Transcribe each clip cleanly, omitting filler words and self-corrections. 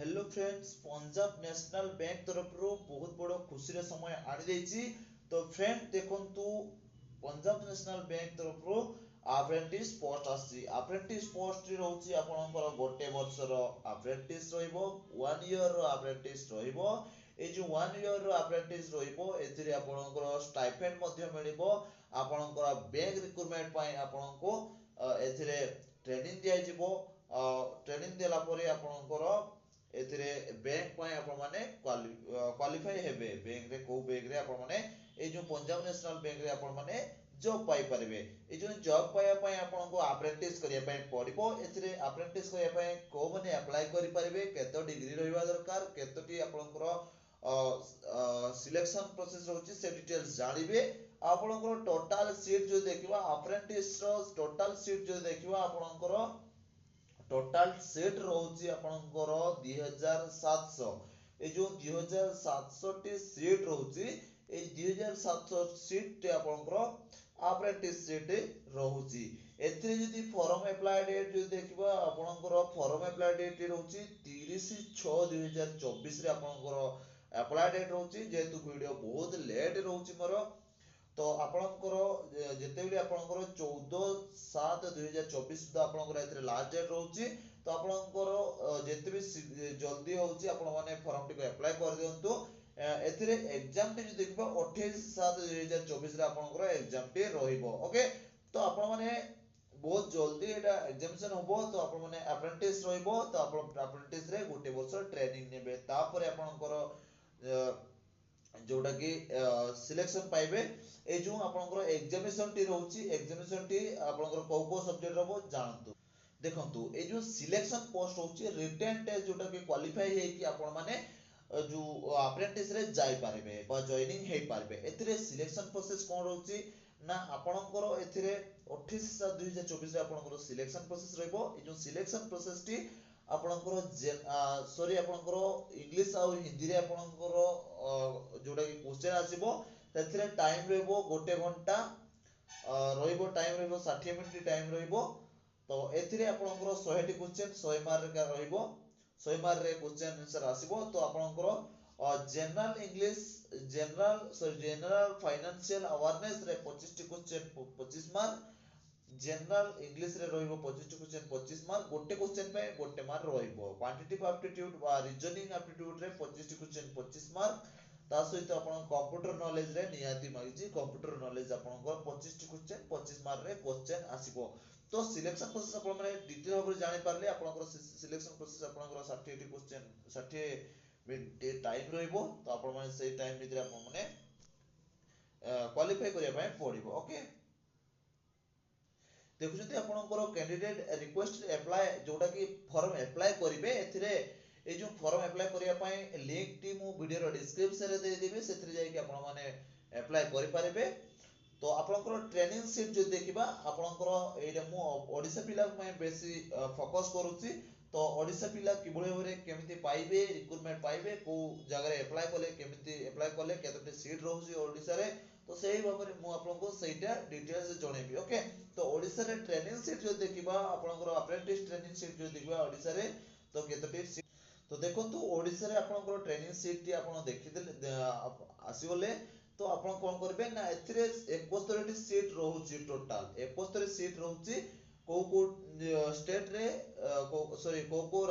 Hello friends, Punjab national bank तरफ बहुत बड़ खुशी समय आनी देछि। तो फ्रेंड देखंतु पंजाब नेशनल बैंक तरफ अप्रेंटिस पोस्ट आसी। अप्रेंटिस पोस्ट रहउछि आपनकर गोटे वर्षर अप्रेंटिस रहिबो, 1 ईयर रो अप्रेंटिस रहिबो। ए जो 1 ईयर रो अप्रेंटिस रहिबो एथिरे आपनकर स्टाइपेंड मध्ये मिलिबो। आपनकर बैंक रिक्रुटमेंट पय आपनको एथिरे ट्रेनिंग दिया जिवो। ट्रेनिंग देला परे आपनकर एथिरे बैंक पय आपण माने क्वालिफाई हेबे। बैंक रे को बैंक रे आपण माने ए जो पंजाब नेशनल बैंक रे आपण माने जॉब पाई परिबे। ए जो जॉब पाया पय आपनको अप्रेंटिस करिया पय पड़िबो। एथिरे अप्रेंटिस करिया पय को माने अप्लाई करि परिबे, केतो डिग्री रहिबा दरकार, केतोटी आपनकर सिलेक्शन प्रोसेस रहउछि से डिटेल्स जानिबे। आपनकर टोटल सीट जो देखिबा अप्रेंटिस रो टोटल सीट जो देखिबा आपनकर टोटल सीट रहउछि आपनकर 2700। ए जो 2700 टी सीट रहउछि, ए 2700 सीट टे आपनकर अप्रेंटिस सीट रहउछि। एथिरे जदि फॉर्म अप्लाई डेट जो देखिबा आपनकर फॉर्म अप्लाई डेट रहउछि 30/6/2024 रे आपनकर अप्लाई डेट रहउछि। जेतु वीडियो बहुत लेट रहउछि मोर, तो आपनकर जेतेबेले आपनकर 14/7/2024 सुधा आपनकर एथिरे लास्ट डेट रहउछि। तो आपनकर जेते भी जल्दी होउछि आपण माने फॉर्म टिको अप्लाई कर दियंतु। एथिरे एग्जाम टी जो देखबा 28/7/2024 रे आपनकर एग्जाम टी रहिबो। ओके, तो आपण माने बहुत जल्दी एटा एग्जामिनेशन होबो। तो आपण माने अप्रेंटिस रहिबो। तो आपण अप्रेंटिस रे गोटे वर्ष ट्रेनिंग नेबे, तापर आपनकर जोटा कि सिलेक्शन पाइबे। ए जो आपनकर एग्जामिनेशन टी रहउछि, एग्जामिनेशन टी आपनकर को सब्जेक्ट रहबो जानतु। देखंतु ए जो सिलेक्शन पोस्ट होछि रिटेन टेस्ट जोटा कि क्वालिफाई हे कि आपण माने जो अप्रेंटिस रे जाई पारबे बा जॉइनिंग हे पारबे। एथिरे सिलेक्शन प्रोसेस कोन रहउछि ना आपनकर एथिरे 28/7/2024 रे आपनकर सिलेक्शन प्रोसेस रहबो। ए जो सिलेक्शन प्रोसेस टी आपनकर सॉरी आपनकर इंग्लिश आ हिंदी रे आपनकर जोटा कि क्वेश्चन आसीबो। तेथिरे टाइम रहबो 1 घंटा रहइबो, टाइम रहइबो 60 मिनिट टाइम रहइबो। तो एथिरे आपनकर 100 टी क्वेश्चन 100 मार्क का रहइबो। 100 मार्क रे क्वेश्चन आंसर आसीबो। तो आपनकर general English general financial awareness रे 25 T question 25 mark, general English रे रहइबो 25 टी क्वेश्चन 25 मार्क। गोटे क्वेश्चन पे गोटे मार्क रहइबो। क्वांटिटेटिव एप्टीट्यूड बा रीजनिंग एप्टीट्यूड रे 25 टी क्वेश्चन 25 मार्क। ता सहित आपण कंप्यूटर नॉलेज रे नियाती मागिछि, कंप्यूटर नॉलेज आपनकर 25 टी क्वेश्चन 25 मार्क रे क्वेश्चन आसीबो। तो सिलेक्शन प्रोसेस आपण माने डिटेल भाबरे जानि पारले आपनकर सिलेक्शन प्रोसेस आपनकर 60 टी क्वेश्चन 60 मिनिट टाइम रहइबो। तो आपण माने सेही टाइम भितरे आपण माने क्वालिफाई करिया पय पड़िबो। ओके, देखुछथि आपनकर कैंडिडेट रिक्वेस्ट अप्लाई जोटा कि फॉर्म अप्लाई करिवे। एथिरे ए जो फॉर्म अप्लाई करिया पय लिंक टी मु वीडियो रो डिस्क्रिप्शन रे दे देबे, सेथिरे जाय कि आपण माने अप्लाई करि पारिबे। तो आपनकर ट्रेनिंग सीट जो देखिबा आपनकर एटा मु ओडिसा पिला मैं बेसी फोकस करूची। तो ओडिसा पिला किबळे भाबरे केमिति पाइबे, रिक्रुटमेंट पाइबे, को जगह रे अप्लाई कले केमिति अप्लाई कले, केतोटे सीट रहउची ओडिसा रे। तो सेही भाबरे मु आपनको सेटा डिटेल्स जणेबी। ओके, तो ओडिसा रे ट्रेनिंग सीट जो देखिबा आपनकर अप्रेंटिस ट्रेनिंग सीट जो देखिबा ओडिसा रे तो केतोटे सीट। तो देखंतु ओडिसा रे आपनकर ट्रेनिंग सीट टी आपण देखिदेले आसीगले। तो आपण कोन करबे ना एथिरे 71 टी सीट रहउची, टोटल 71 सीट रहउची। को स्टेट रे सॉरी को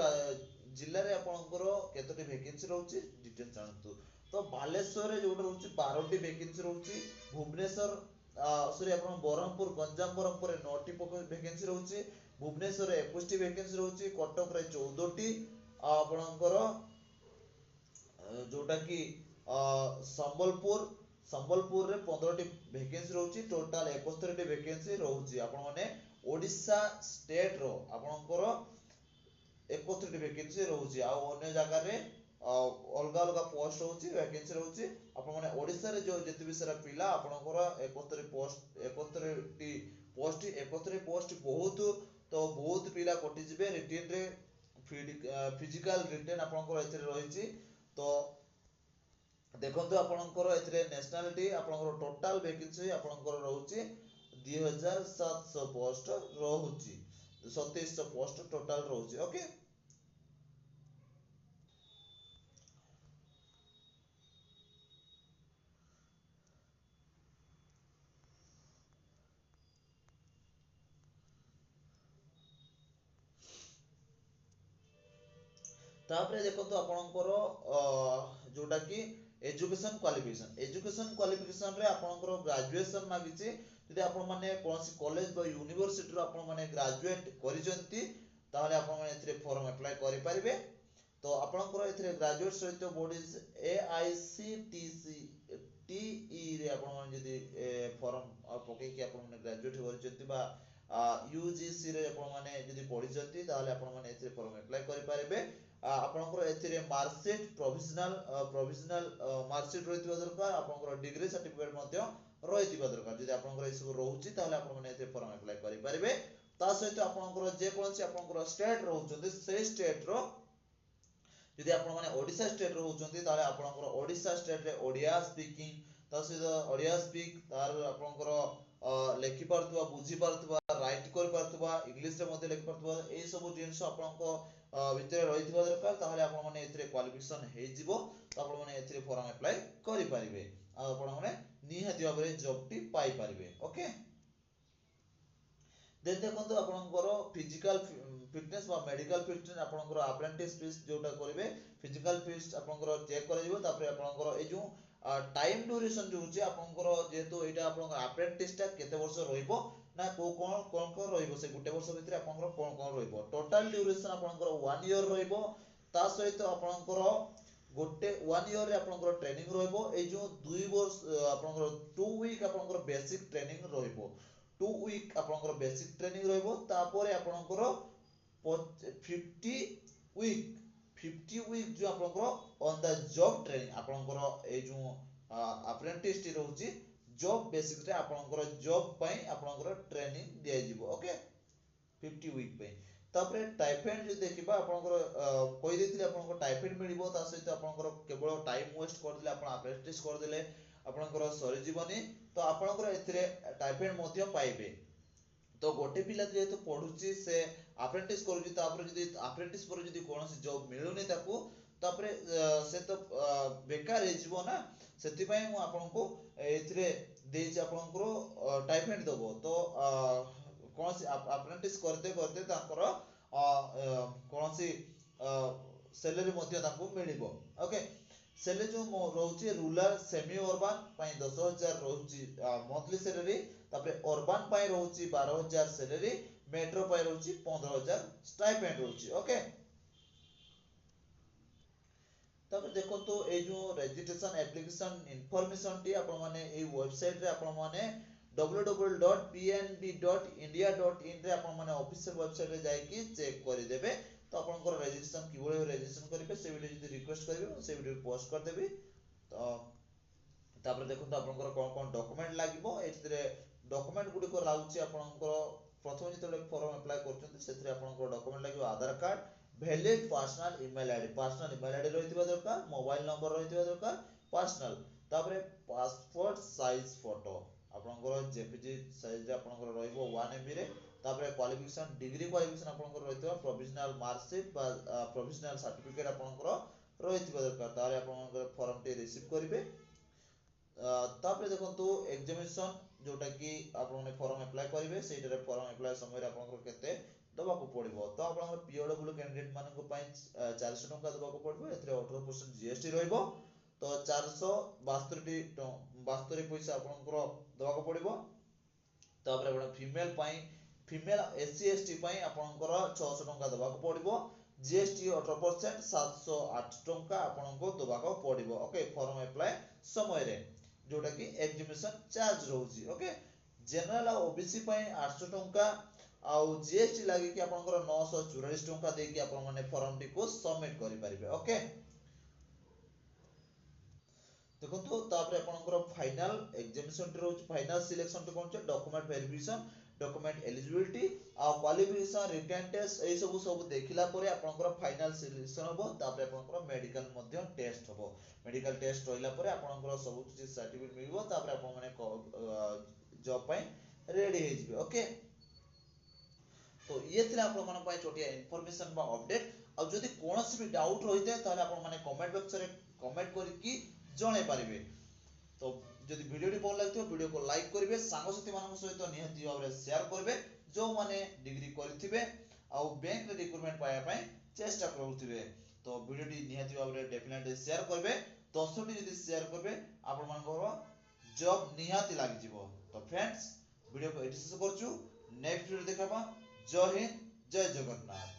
जिल्ला रे आपनकर केतोटी वैकेंसी रहउची डिटेल जानतु। तो बालेश्वर रे जोट रहउची 12 टी वैकेंसी रहउची। भुवनेश्वर सॉरी आपण बरहमपुर गंजाम बरहमपुर रे 9 टी वैकेंसी रहउची। भुवनेश्वर रे 21 टी वैकेंसी रहउची। कटक रे 14 टी आपनकर जोटा कि संबलपुर रे 15 टी वैकेंसी रहउची। टोटल 71 टी वैकेंसी रहउची। आपण माने ओडिसा स्टेट रो आपनकर 71 टी वैकेंसी रहउची। आ अन्य जगह रे अलगा अलगा पोस्ट रहउची, वैकेंसी रहउची। आपण माने ओडिसा रे जो जति भी सारा पिला आपनकर 71 पोस्ट 71 टी पोस्ट 71 पोस्ट बहुत। तो बहुत पिला कटि जिवे रिटेन रे फिजिकल रिटेन आपनकर एथिरे रहिची। तो देखंतु आपनकर एथिरे नेशनलिटी आपनकर टोटल वैकेंसी आपनकर रहउची 2700 पोस्ट रहउची। 2700 पोस्ट टोटल रहउची। ओके, तापरे देखो आपणकर जोटा कि एजुकेशन क्वालिफिकेशन रे आपणकर ग्रेजुएशन मागिछि यदि आपण माने कोनसी कॉलेज बा यूनिवर्सिटी रो आपण माने ग्रेजुएट करिसंती ताहले आपण माने एथिरे फॉर्म अप्लाई करि परिबे तो आपणकर एथिरे ग्रेजुएट सहित बॉडीज AICTC TE रे आपण माने जदि फॉर्म पके कि आपण माने ग्रेजुएट करिसंती बा UGC रे आपण माने जदि पढिसंती ताहले आपण माने एथिरे फॉर्म अप्लाई करि परिबे आपणकर एथिरे मार्कशीट प्रोविजनल मार्कशीट रहितबा दरकार आपणकर डिग्री सर्टिफिकेट मध्ये रहितबा दरकार जदि आपणकर ए सब रहउची ताहले आपण माने एथिरे फॉर्म अप्लाई करि परिबे ता सहित आपणकर जे कोनसी आपणकर स्टेट रहउचंती से स्टेट रो यदि आपण माने ओडिसा स्टेट रहउचंती ताहले आपणकर ओडिसा स्टेट रे ओडिया स्पीकिंग ता सहित ओडिया स्पीक तार आपणकर लेखि पारतबा बुझी पारतबा राइट कर पारतबा इंग्लिश रे मध्ये लेखि पारतबा ए सब जिंस आपणको भितरे रहितबा दरकार ताहले आपण माने एथिरे क्वालिफिकेशन हे जिवो तो आपण माने एथिरे फॉर्म अप्लाई करि परिबे आ आपण माने निहाती भाबरे जॉब टी पाई परिबे ओके देन देखंतु आपनकर फिजिकल फिटनेस बा मेडिकल फिटनेस आपनकर अप्रेंटिस फीस जोटा करिवे फिजिकल फीस आपनकर चेक करजिवो तापर आपनकर ए जो टाइम ड्यूरेशन जो होची आपनकर जेहेतु एटा आपनकर अप्रेंटिस टा केते वर्ष रहिबो ना कोन रहिबो से गुटे वर्ष भितर आपनकर कोन रहिबो टोटल ड्यूरेशन आपनकर 1 ईयर रहिबो ता सहित आपनकर गोटे 1 ईयर रे आपनकर ट्रेनिंग रहिबो ए जो 2 वर्ष आपनकर 2 वीक आपनकर बेसिक ट्रेनिंग रहिबो 2 वीक आपनकर बेसिक ट्रेनिंग रहिबो तापर आपनकर 50 वीक जो आपनकर ऑन द जॉब ट्रेनिंग आपनकर ए जो अप्रेंटिस टी रहउची जॉब बेसिक रे आपनकर जॉब पई आपनकर ट्रेनिंग दिया जिवो ओके 50 वीक पे तापर टाइफाइड जो देखिबा आपनकर कहि देथिले आपनकर टाइफाइड मिलिबो ता सहित आपनकर केवल टाइम वेस्ट कर दिले आपन अप्रेंटिस कर दिले आपनकर सरी जीवनी तो आपनकर एथिरे टाइफाइड मध्ये पाइबे तो गोटे पिला जेहेतु पढुची से अप्रेंटिस करूची तापर जदी अप्रेंटिस पर जदी कोनोसी जॉब मिलुनी ताकू तापर से तो बेकार हे जीवो ना सेति पई मु आपनको एथिरे देछि आपनकर टाइफाइड दबो तो कोनसी अप्रेंटिस करते करते ताकर कोनसी सैलरी मध्ये ताकू मिलिबो ओके सेले जो रहउची रूरल सेमी अर्बन पई 10000 रहउची मंथली सैलरी तापर अर्बन पई रहउची 12000 सैलरी मेट्रो पई रहउची 15000 स्टाइपेंड रहउची ओके तापर देखो तो ए जो रजिस्ट्रेशन एप्लीकेशन इंफॉर्मेशन टी आपण माने ए वेबसाइट रे आपण माने www.pnb.india.in रे आपण माने ऑफिशियल वेबसाइट रे जाई कि चेक करि देबे तो आपनकर रजिस्ट्रेशन किबोले रजिस्ट्रेशन करिवे से वीडियो जदी रिक्वेस्ट करिवे से वीडियो पोस्ट कर देबी तो तापर देखो तो आपनकर कोन डॉक्यूमेंट लागिवो एथिरे डॉक्यूमेंट गुडी को लाउची आपनकर प्रथम जते फॉर्म अप्लाई करछन्ते सेथिरे आपनकर डॉक्यूमेंट लागिवो Aadhaar card valid personal email ID रहितबा दरकार मोबाइल नंबर रहितबा दरकार पर्सनल तापरे पासपोर्ट साइज फोटो आपनकर जेपीजी साइज रे आपनकर रहिबो 1 एमबी रे तापरे क्वालिफिकेशन डिग्री क्वालिफिकेशन आपनकर रहितबा प्रोविजनल मार्कशीट बा प्रोविजनल सर्टिफिकेट आपनकर रहितबा दरकार तारे आपनकर फॉर्म टी रिसीव करिवे तापरे देखंतु एग्जामिनेशन जोटा कि आपन फॉर्म अप्लाई करिवे सेटा रे फॉर्म अप्लाई समय रे आपनकर केते दबाको पड़िबो तो आपनकर पीओडब्ल्यू कैंडिडेट मानको पई 400 टका दबाको पड़िबो एथरे 18% जीएसटी रहइबो तो 472 पैसा आपनकर दबाको पड़िबो तापर आपण फीमेल पई फीमेल एससी एसटी पई आपनकर 600 टका दबाको पड़िबो जीएसटी 18% 708 टका आपनको दबाको पड़िबो ओके फॉर्म अप्लाई समय रे जोटा कि एग्जीबिशन चार्ज रहउची ओके जनरल ओबीसी पई 800 टका आउ जीएसटी लागि कि आपनकर 944 टका दे कि आपन माने फॉर्म टी को सबमिट करि परिबे ओके देखो तो तापर आपनकर फाइनल एग्जामिनेशन टी रहउची फाइनल सिलेक्शन टी कोन छै डॉक्यूमेंट वेरिफिकेशन डॉक्यूमेंट एलिजिबिलिटी आ क्वालिफिकेशन रिटन टेस्ट ए सब देखिला परे आपनकर फाइनल सिलेक्शन होबो तापर आपनकर मेडिकल मध्ये टेस्ट होबो मेडिकल टेस्ट रहिला परे आपनकर सब किछि सर्टिफिकेट मिलबो तापर आपन माने जॉब पई रेडी हे जिबे ओके तो ये थिला आपण मन पय छोटिया इंफॉर्मेशन बा अपडेट आ जदी कोनोसी भी डाउट रहिते ताले आपण माने कमेंट बॉक्स रे कमेंट करि कि जणे पारिबे तो जदी वीडियो टी भल लागतो वीडियो को लाइक करिवे सांगसाथी मानन सहित निहति भाबरे शेयर करबे जो माने डिग्री करथिबे आ बैंक रे रिक्रूटमेंट पाया पय चेष्टा करूथिबे तो भिडियोटी निहाती भाबरे डेफिनेटली शेयर करबे 10टी जदि शेयर करबे आपण मानकर जॉब निहाती लागि जिवो। तो फ्रेंड्स वीडियो को एटी शेष करछु नेक्स्ट वीडियो देखाबा। जय हिंद जय जगन्नाथ।